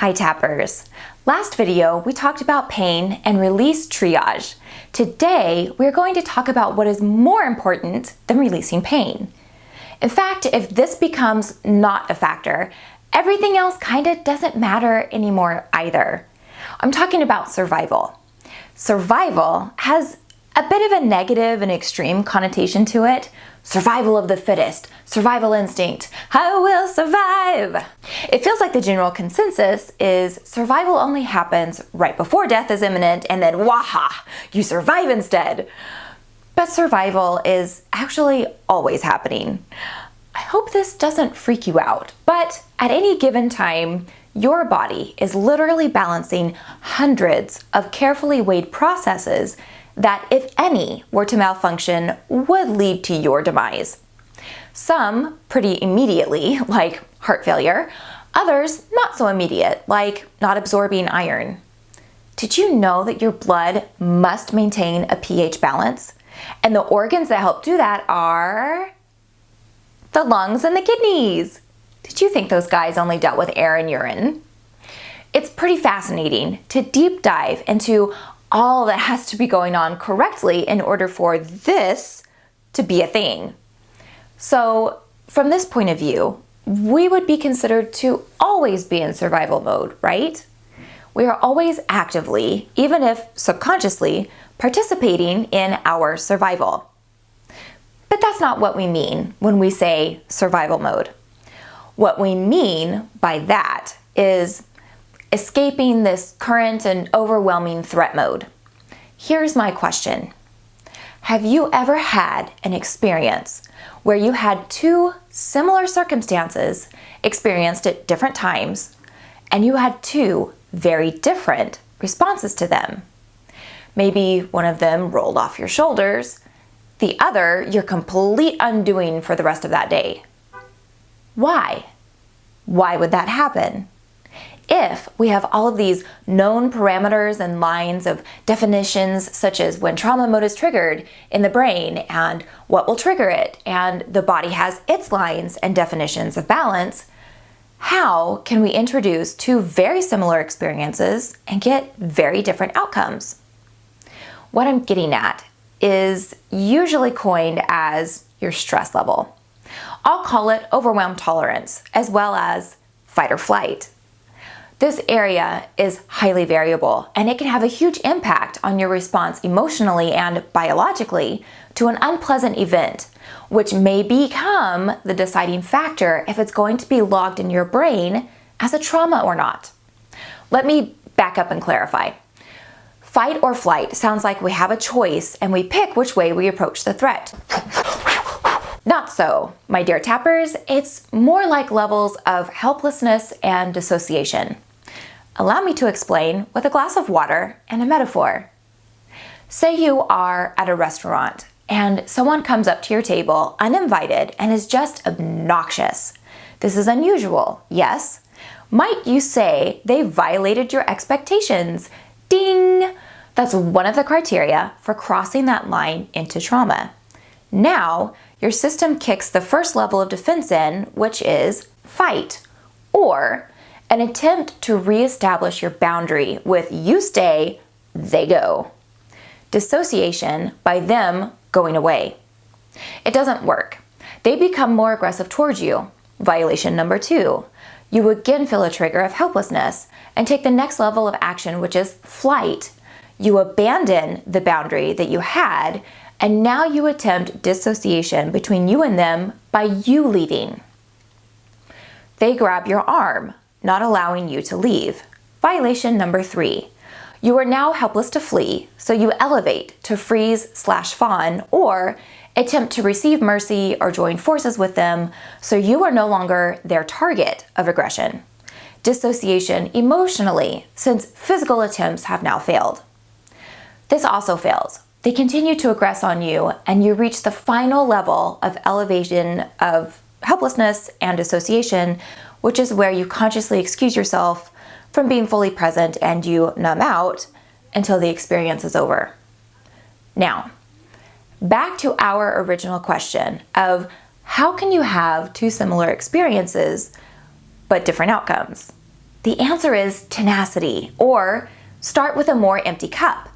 Hi Tappers! Last video we talked about pain and release triage. Today we're going to talk about what is more important than releasing pain. In fact, if this becomes not a factor, everything else kinda doesn't matter anymore either. I'm talking about survival. Survival has a bit of a negative and extreme connotation to it. Survival of the fittest, survival instinct, I will survive. It feels like the general consensus is survival only happens right before death is imminent and then waha, you survive instead. But survival is actually always happening. I hope this doesn't freak you out, but at any given time, your body is literally balancing hundreds of carefully weighed processes that, if any, were to malfunction, would lead to your demise. Some pretty immediately, like heart failure, others not so immediate, like not absorbing iron. Did you know that your blood must maintain a pH balance? And the organs that help do that are the lungs and the kidneys. Did you think those guys only dealt with air and urine? It's pretty fascinating to deep dive into all that has to be going on correctly in order for this to be a thing. So from this point of view, we would be considered to always be in survival mode, right? We are always actively, even if subconsciously, participating in our survival. But that's not what we mean when we say survival mode. What we mean by that is escaping this current and overwhelming threat mode. Here's my question. Have you ever had an experience where you had two similar circumstances experienced at different times and you had two very different responses to them? Maybe one of them rolled off your shoulders, the other your complete undoing for the rest of that day. Why? Why would that happen? If we have all of these known parameters and lines of definitions, such as when trauma mode is triggered in the brain and what will trigger it, and the body has its lines and definitions of balance, how can we introduce two very similar experiences and get very different outcomes? What I'm getting at is usually coined as your stress level. I'll call it overwhelm tolerance, as well as fight or flight. This area is highly variable, and it can have a huge impact on your response emotionally and biologically to an unpleasant event, which may become the deciding factor if it's going to be logged in your brain as a trauma or not. Let me back up and clarify. Fight or flight sounds like we have a choice and we pick which way we approach the threat. Not so, my dear tappers. It's more like levels of helplessness and dissociation. Allow me to explain with a glass of water and a metaphor. Say you are at a restaurant and someone comes up to your table uninvited and is just obnoxious. This is unusual, yes? Might you say they violated your expectations? Ding! That's one of the criteria for crossing that line into trauma. Now, your system kicks the first level of defense in, which is fight, or an attempt to reestablish your boundary with you stay, they go. Dissociation by them going away. It doesn't work. They become more aggressive towards you. Violation number 2. You again feel a trigger of helplessness and take the next level of action, which is flight. You abandon the boundary that you had, and now you attempt dissociation between you and them by you leaving. They grab your arm, not allowing you to leave. Violation number 3. You are now helpless to flee, so you elevate to freeze/fawn or attempt to receive mercy or join forces with them, so you are no longer their target of aggression. Dissociation emotionally, since physical attempts have now failed. This also fails. They continue to aggress on you, and you reach the final level of elevation of helplessness and dissociation, which is where you consciously excuse yourself from being fully present and you numb out until the experience is over. Now, back to our original question of how can you have two similar experiences but different outcomes? The answer is tenacity, or start with a more empty cup.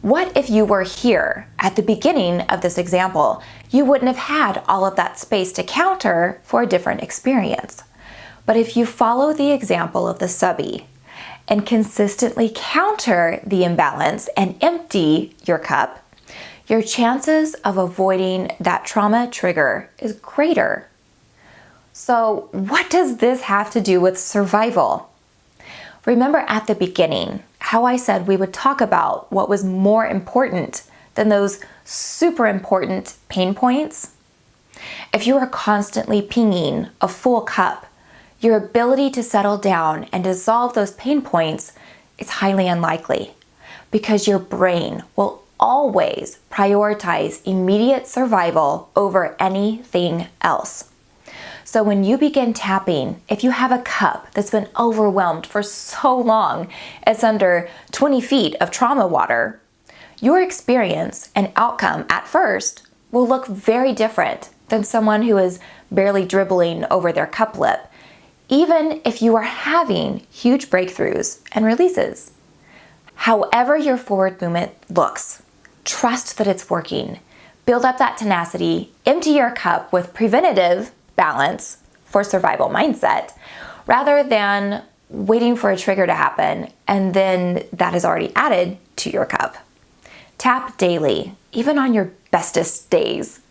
What if you were here at the beginning of this example? You wouldn't have had all of that space to counter for a different experience. But if you follow the example of the subby and consistently counter the imbalance and empty your cup, your chances of avoiding that trauma trigger is greater. So what does this have to do with survival? Remember at the beginning how I said we would talk about what was more important than those super important pain points? If you are constantly pinging a full cup, your ability to settle down and dissolve those pain points is highly unlikely, because your brain will always prioritize immediate survival over anything else. So when you begin tapping, if you have a cup that's been overwhelmed for so long, it's under 20 feet of trauma water, your experience and outcome at first will look very different than someone who is barely dribbling over their cup lip, even if you are having huge breakthroughs and releases. However your forward movement looks, trust that it's working. Build up that tenacity, empty your cup with preventative balance for survival mindset, rather than waiting for a trigger to happen and then that is already added to your cup. Tap daily, even on your bestest days.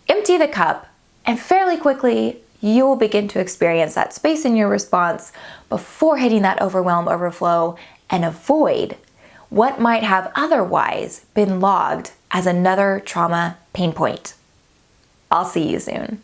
Empty the cup, and fairly quickly you will begin to experience that space in your response before hitting that overwhelm overflow and avoid what might have otherwise been logged as another trauma pain point. I'll see you soon.